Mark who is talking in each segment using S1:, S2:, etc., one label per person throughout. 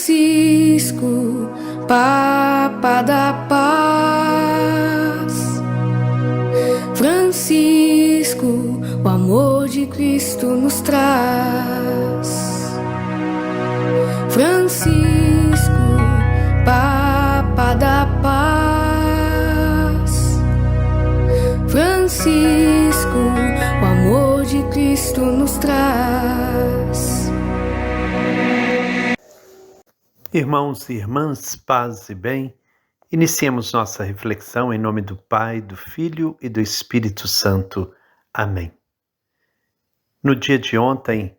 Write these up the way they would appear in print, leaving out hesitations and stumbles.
S1: Francisco, Papa da Paz. Francisco, o amor de Cristo nos traz. Francisco, Papa da Paz. Francisco, o amor de Cristo nos traz.
S2: Irmãos e irmãs, paz e bem, iniciemos nossa reflexão em nome do Pai, do Filho e do Espírito Santo. Amém. No dia de ontem,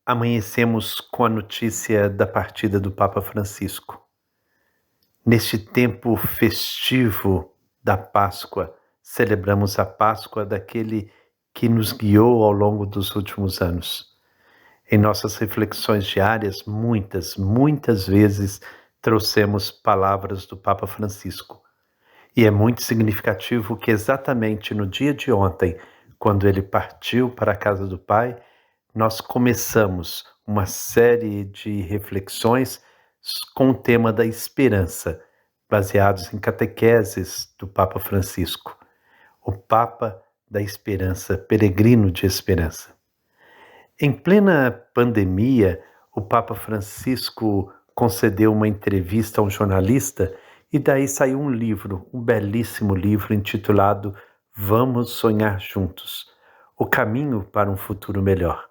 S2: amanhecemos com a notícia da partida do Papa Francisco. Neste tempo festivo da Páscoa, celebramos a Páscoa daquele que nos guiou ao longo dos últimos anos. Em nossas reflexões diárias, muitas vezes trouxemos palavras do Papa Francisco. E é muito significativo que exatamente no dia de ontem, quando ele partiu para a casa do Pai, nós começamos uma série de reflexões com o tema da esperança, baseados em catequeses do Papa Francisco. O Papa da Esperança, peregrino de esperança. Em plena pandemia, o Papa Francisco concedeu uma entrevista a um jornalista e daí saiu um livro, um belíssimo livro intitulado Vamos Sonhar Juntos, o caminho para um futuro melhor.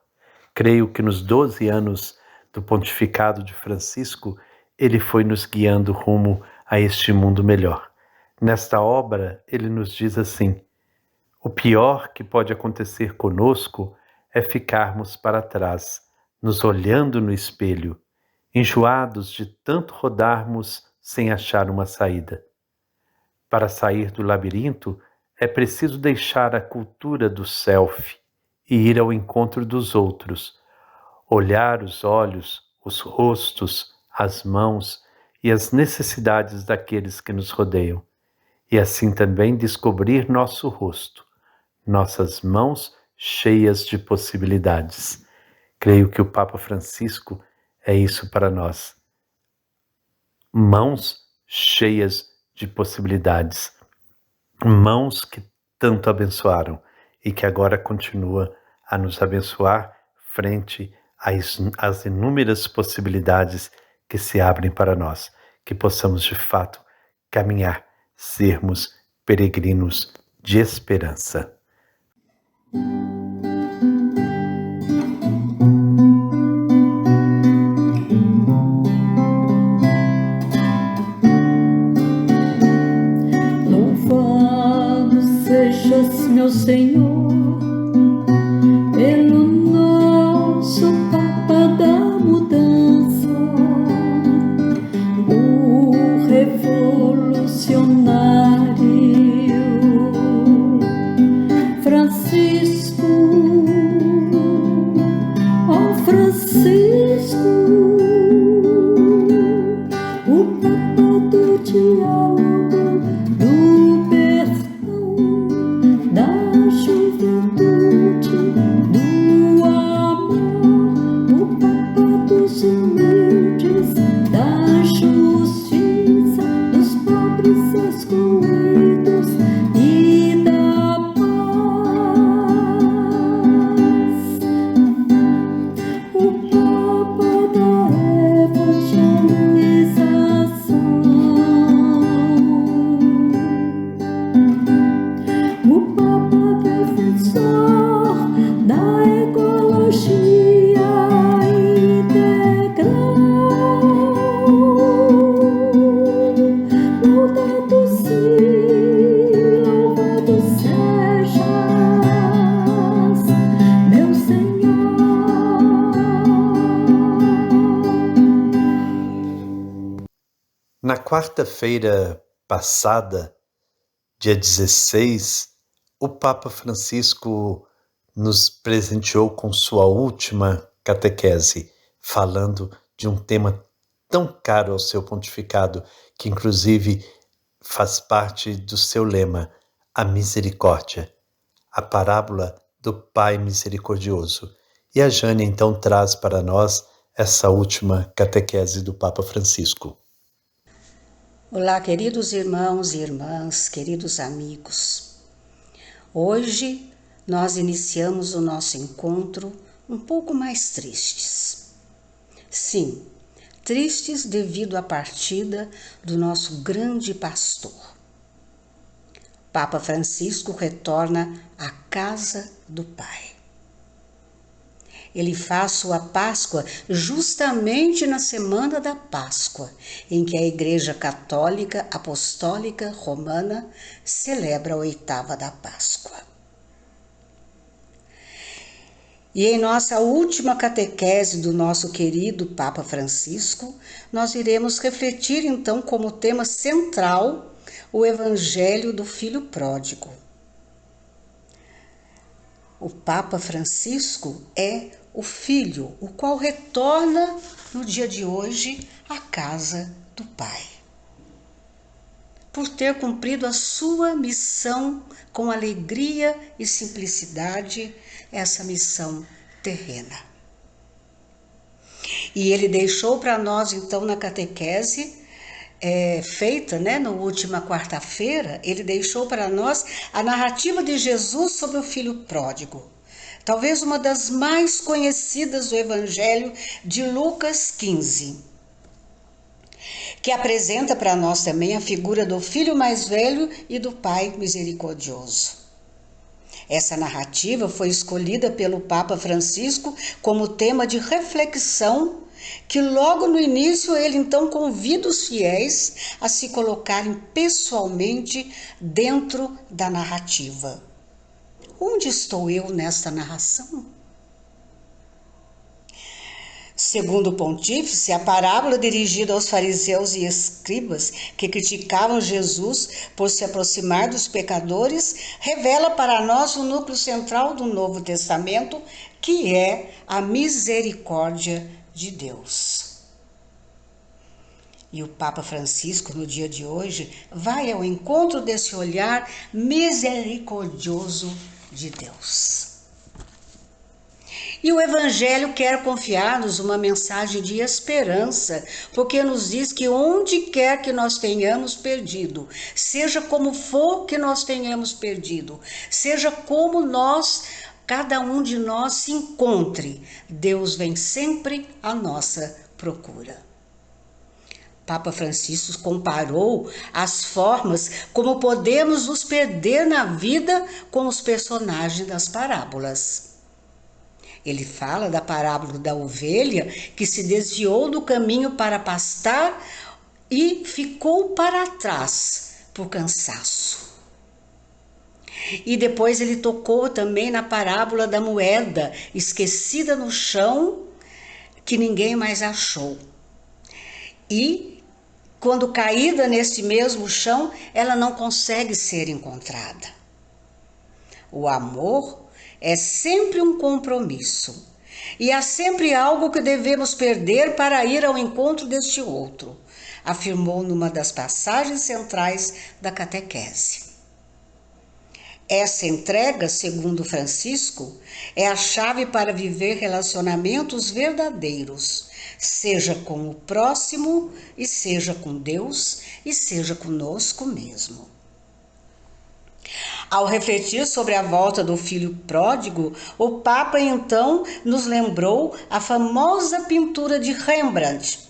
S2: Creio que nos 12 anos do pontificado de Francisco, ele foi nos guiando rumo a este mundo melhor. Nesta obra, ele nos diz assim: o pior que pode acontecer conosco é ficarmos para trás, nos olhando no espelho, enjoados de tanto rodarmos sem achar uma saída. Para sair do labirinto, é preciso deixar a cultura do self e ir ao encontro dos outros, olhar os olhos, os rostos, as mãos e as necessidades daqueles que nos rodeiam, e assim também descobrir nosso rosto, nossas mãos cheias de possibilidades. Creio que o Papa Francisco é isso para nós. Mãos cheias de possibilidades. Mãos que tanto abençoaram e que agora continua a nos abençoar frente às inúmeras possibilidades que se abrem para nós. Que possamos de fato caminhar, sermos peregrinos de esperança.
S3: Louvado sejas, meu Senhor, pelo nosso Papa da mudança, o revolucionário Francisco, ó Francisco, o Papa do diálogo, do perdão, da juventude, do amor, o Papa dos humildes, da justiça, dos pobres excluídos e da paz. O Papa da evangelização, o Papa defensor da ecologia integral. Louvado sejas, meu Senhor.
S2: Na quarta-feira passada, dia 16, o Papa Francisco nos presenteou com sua última catequese, falando de um tema tão caro ao seu pontificado, que inclusive faz parte do seu lema, a misericórdia, a parábola do Pai misericordioso. E a Jane então traz para nós essa última catequese do Papa Francisco.
S4: Olá, queridos irmãos e irmãs, queridos amigos. Hoje nós iniciamos o nosso encontro um pouco mais tristes. Sim, tristes devido à partida do nosso grande pastor. Papa Francisco retorna à casa do Pai. Ele faz sua Páscoa justamente na semana da Páscoa, em que a Igreja Católica Apostólica Romana celebra a 8ª da Páscoa. E em nossa última catequese do nosso querido Papa Francisco, nós iremos refletir então como tema central o Evangelho do Filho Pródigo. O Papa Francisco é o Filho, o qual retorna no dia de hoje à casa do Pai. Por ter cumprido a sua missão com alegria e simplicidade, essa missão terrena. E ele deixou para nós, então, na catequese feita, na última quarta-feira, ele deixou para nós a narrativa de Jesus sobre o Filho Pródigo. Talvez uma das mais conhecidas do Evangelho de Lucas 15, que apresenta para nós também a figura do filho mais velho e do pai misericordioso. Essa narrativa foi escolhida pelo Papa Francisco como tema de reflexão, que logo no início ele então convida os fiéis a se colocarem pessoalmente dentro da narrativa. Onde estou eu nesta narração? Segundo o pontífice, a parábola dirigida aos fariseus e escribas que criticavam Jesus por se aproximar dos pecadores revela para nós o núcleo central do Novo Testamento, que é a misericórdia de Deus. E o Papa Francisco, no dia de hoje, vai ao encontro desse olhar misericordioso de Deus. E o Evangelho quer confiar-nos uma mensagem de esperança, porque nos diz que onde quer que nós tenhamos perdido, seja como for que nós tenhamos perdido, seja como cada um de nós se encontre, Deus vem sempre à nossa procura. Papa Francisco comparou as formas como podemos nos perder na vida com os personagens das parábolas. Ele fala da parábola da ovelha que se desviou do caminho para pastar e ficou para trás por cansaço. E depois ele tocou também na parábola da moeda esquecida no chão que ninguém mais achou. E quando caída nesse mesmo chão, ela não consegue ser encontrada. O amor é sempre um compromisso. E há sempre algo que devemos perder para ir ao encontro deste outro, afirmou numa das passagens centrais da catequese. Essa entrega, segundo Francisco, é a chave para viver relacionamentos verdadeiros, seja com o próximo, e seja com Deus, e seja conosco mesmo. Ao refletir sobre a volta do filho pródigo, o Papa então nos lembrou a famosa pintura de Rembrandt,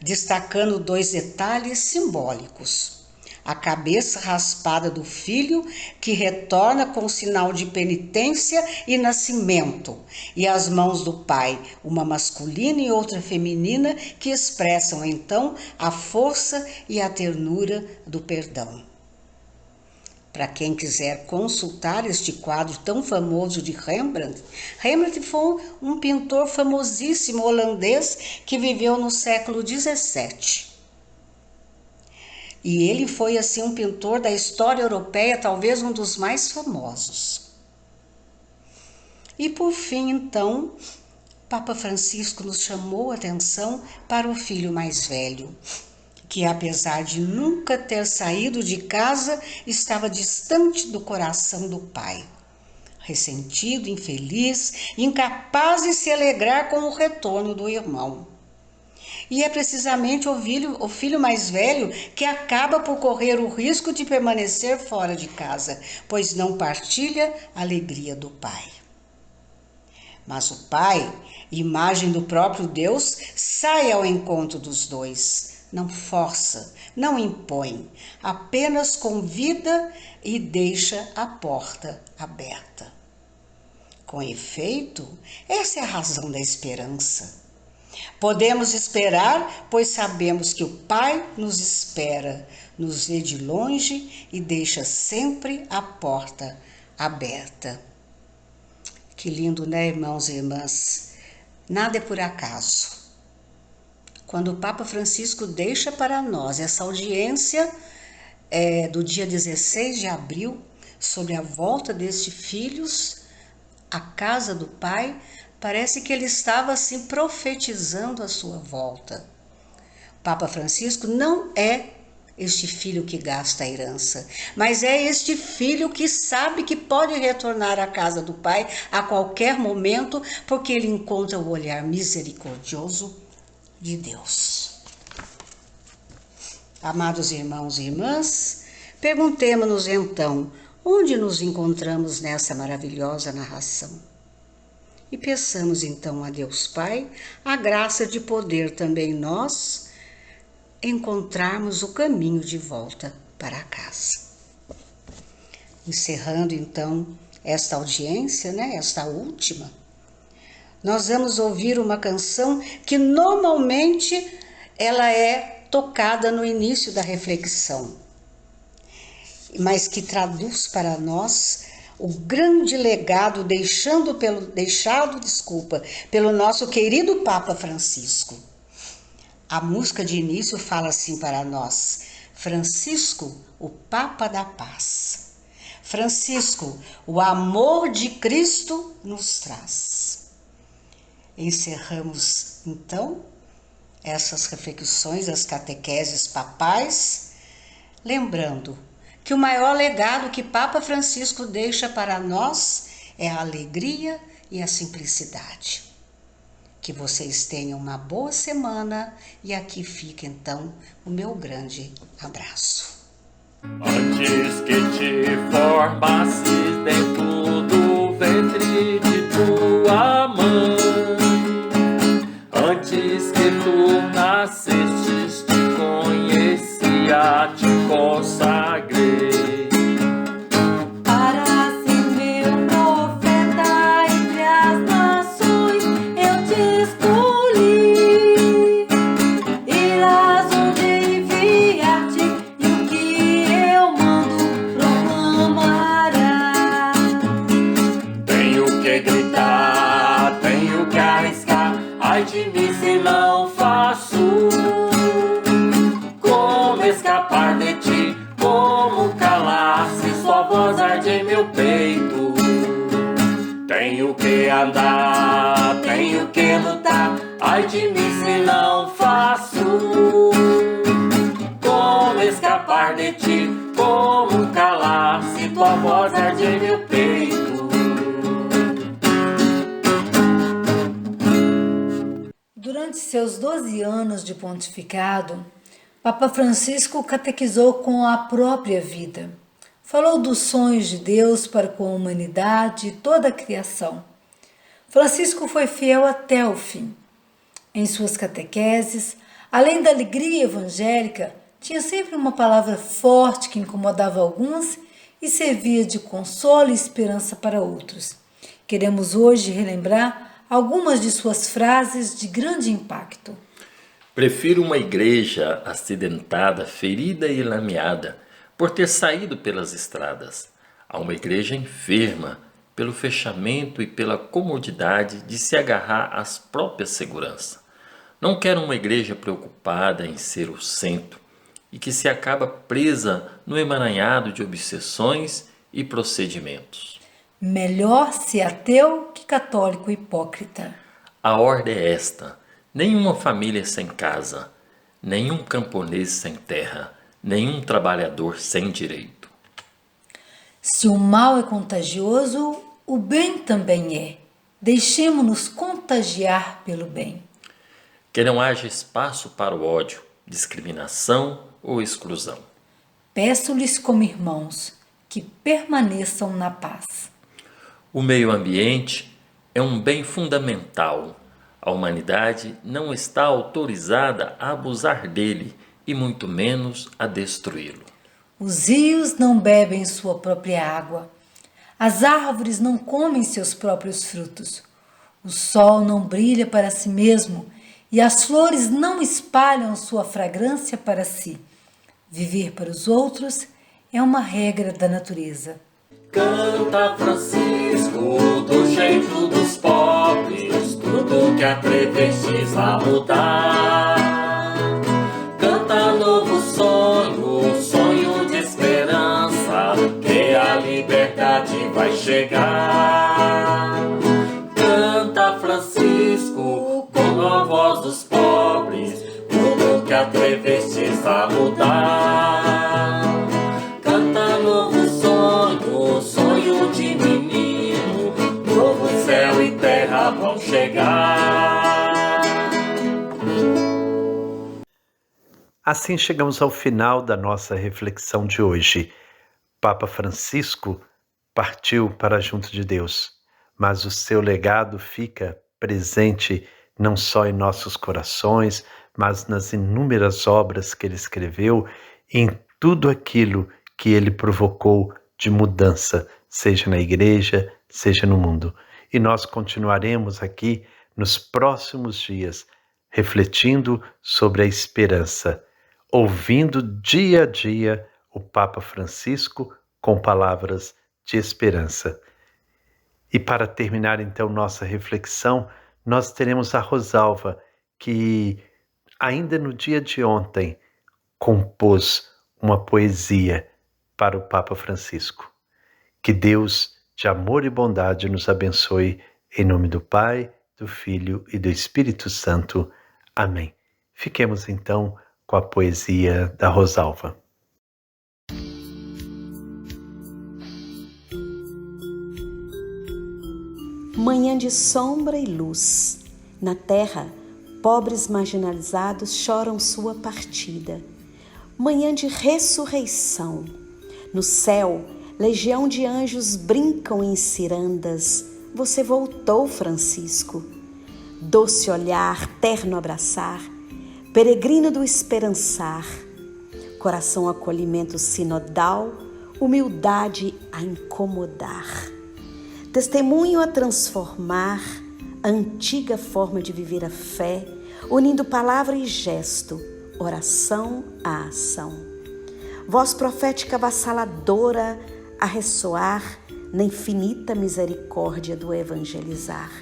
S4: destacando 2 detalhes simbólicos. A cabeça raspada do filho, que retorna com sinal de penitência e nascimento, e as mãos do pai, uma masculina e outra feminina, que expressam então a força e a ternura do perdão. Para quem quiser consultar este quadro tão famoso de Rembrandt, Rembrandt foi um pintor famosíssimo holandês que viveu no século XVII. E ele foi assim um pintor da história europeia, talvez um dos mais famosos. E por fim, então, Papa Francisco nos chamou a atenção para o filho mais velho, que apesar de nunca ter saído de casa, estava distante do coração do pai. ressentido, infeliz, incapaz de se alegrar com o retorno do irmão. E é precisamente o filho mais velho que acaba por correr o risco de permanecer fora de casa, pois não partilha a alegria do pai. Mas o pai, imagem do próprio Deus, sai ao encontro dos dois, não força, não impõe, apenas convida e deixa a porta aberta. Com efeito, essa é a razão da esperança. Podemos esperar, pois sabemos que o Pai nos espera, nos vê de longe e deixa sempre a porta aberta. Que lindo, né, irmãos e irmãs? Nada é por acaso. Quando o Papa Francisco deixa para nós essa audiência do dia 16 de abril, sobre a volta destes filhos à casa do Pai, parece que ele estava assim profetizando a sua volta. Papa Francisco não é este filho que gasta a herança, mas é este filho que sabe que pode retornar à casa do Pai a qualquer momento, porque ele encontra o olhar misericordioso de Deus. Amados irmãos e irmãs, perguntemo-nos então, onde nos encontramos nessa maravilhosa narração? E peçamos então a Deus Pai a graça de poder também nós encontrarmos o caminho de volta para casa. Encerrando então esta audiência, esta última, nós vamos ouvir uma canção que normalmente ela é tocada no início da reflexão, mas que traduz para nós o grande legado deixado pelo nosso querido Papa Francisco. A música de início fala assim para nós: Francisco, o Papa da Paz. Francisco, o amor de Cristo nos traz. Encerramos então essas reflexões das catequeses papais, lembrando que o maior legado que Papa Francisco deixa para nós é a alegria e a simplicidade. Que vocês tenham uma boa semana e aqui fica então o meu grande abraço.
S5: Antes que te formasses dentro do ventre de tua mãe, antes que tu nascestes, te conhecia, te consagrei. Ai de mim se não faço como escapar de ti, como calar se sua voz arde em meu peito. Tenho que andar, tenho que lutar, ai de mim se não faço como escapar de ti, como calar se tua voz arde em meu peito.
S6: Durante seus 12 anos de pontificado, Papa Francisco catequizou com a própria vida. Falou dos sonhos de Deus para com a humanidade e toda a criação. Francisco foi fiel até o fim. Em suas catequeses, além da alegria evangélica, tinha sempre uma palavra forte que incomodava alguns e servia de consolo e esperança para outros. Queremos hoje relembrar algumas de suas frases de grande impacto.
S7: Prefiro uma igreja acidentada, ferida e lameada, por ter saído pelas estradas, a uma igreja enferma, pelo fechamento e pela comodidade de se agarrar às próprias seguranças. Não quero uma igreja preocupada em ser o centro e que se acaba presa no emaranhado de obsessões e procedimentos.
S6: Melhor ser ateu que católico hipócrita.
S7: A ordem é esta: nenhuma família sem casa, nenhum camponês sem terra, nenhum trabalhador sem direito.
S6: Se o mal é contagioso, o bem também é. Deixemo-nos contagiar pelo bem.
S7: Que não haja espaço para o ódio, discriminação ou exclusão.
S6: Peço-lhes como irmãos que permaneçam na paz.
S7: O meio ambiente é um bem fundamental. A humanidade não está autorizada a abusar dele e muito menos a destruí-lo.
S6: Os rios não bebem sua própria água. As árvores não comem seus próprios frutos. O sol não brilha para si mesmo e as flores não espalham sua fragrância para si. Viver para os outros é uma regra da natureza.
S5: Canta, Francisco, do jeito dos pobres, tudo que atrevestes a mudar. Canta novo sonho, sonho de esperança, que a liberdade vai chegar. Canta, Francisco, com a voz dos pobres, tudo que atrevestes a mudar. Canta novo sonho, sonho de menino, novo céu e terra vão chegar.
S2: Assim chegamos ao final da nossa reflexão de hoje. Papa Francisco partiu para junto de Deus, mas o seu legado fica presente não só em nossos corações, mas nas inúmeras obras que ele escreveu e em tudo aquilo que ele provocou de mudança, seja na igreja, seja no mundo. E nós continuaremos aqui nos próximos dias, refletindo sobre a esperança, ouvindo dia a dia o Papa Francisco com palavras de esperança. E para terminar então nossa reflexão, nós teremos a Rosalva, que ainda no dia de ontem compôs uma poesia para o Papa Francisco. Que Deus, de amor e bondade, nos abençoe, em nome do Pai, do Filho e do Espírito Santo. Amém. Fiquemos então com a poesia da Rosalva.
S8: Manhã de sombra e luz. Na terra, pobres marginalizados choram sua partida. Manhã de ressurreição. No céu, legião de anjos brincam em cirandas. Você voltou, Francisco. Doce olhar, terno abraçar, peregrino do esperançar. Coração acolhimento sinodal, humildade a incomodar. Testemunho a transformar a antiga forma de viver a fé, unindo palavra e gesto, oração à ação. Voz profética avassaladora a ressoar na infinita misericórdia do evangelizar.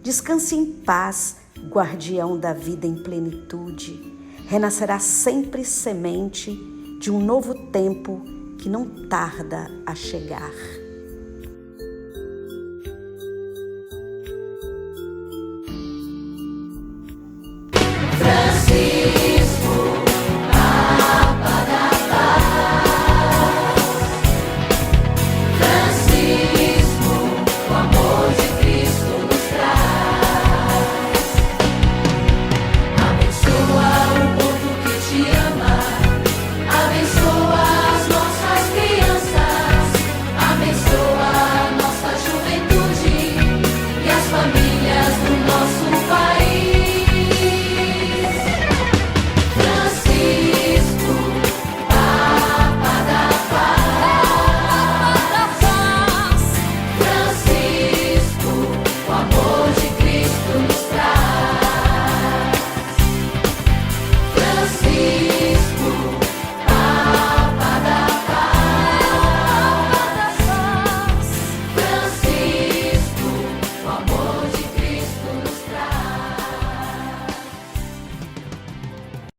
S8: Descanse em paz, guardião da vida em plenitude. Renascerá sempre semente de um novo tempo que não tarda a chegar.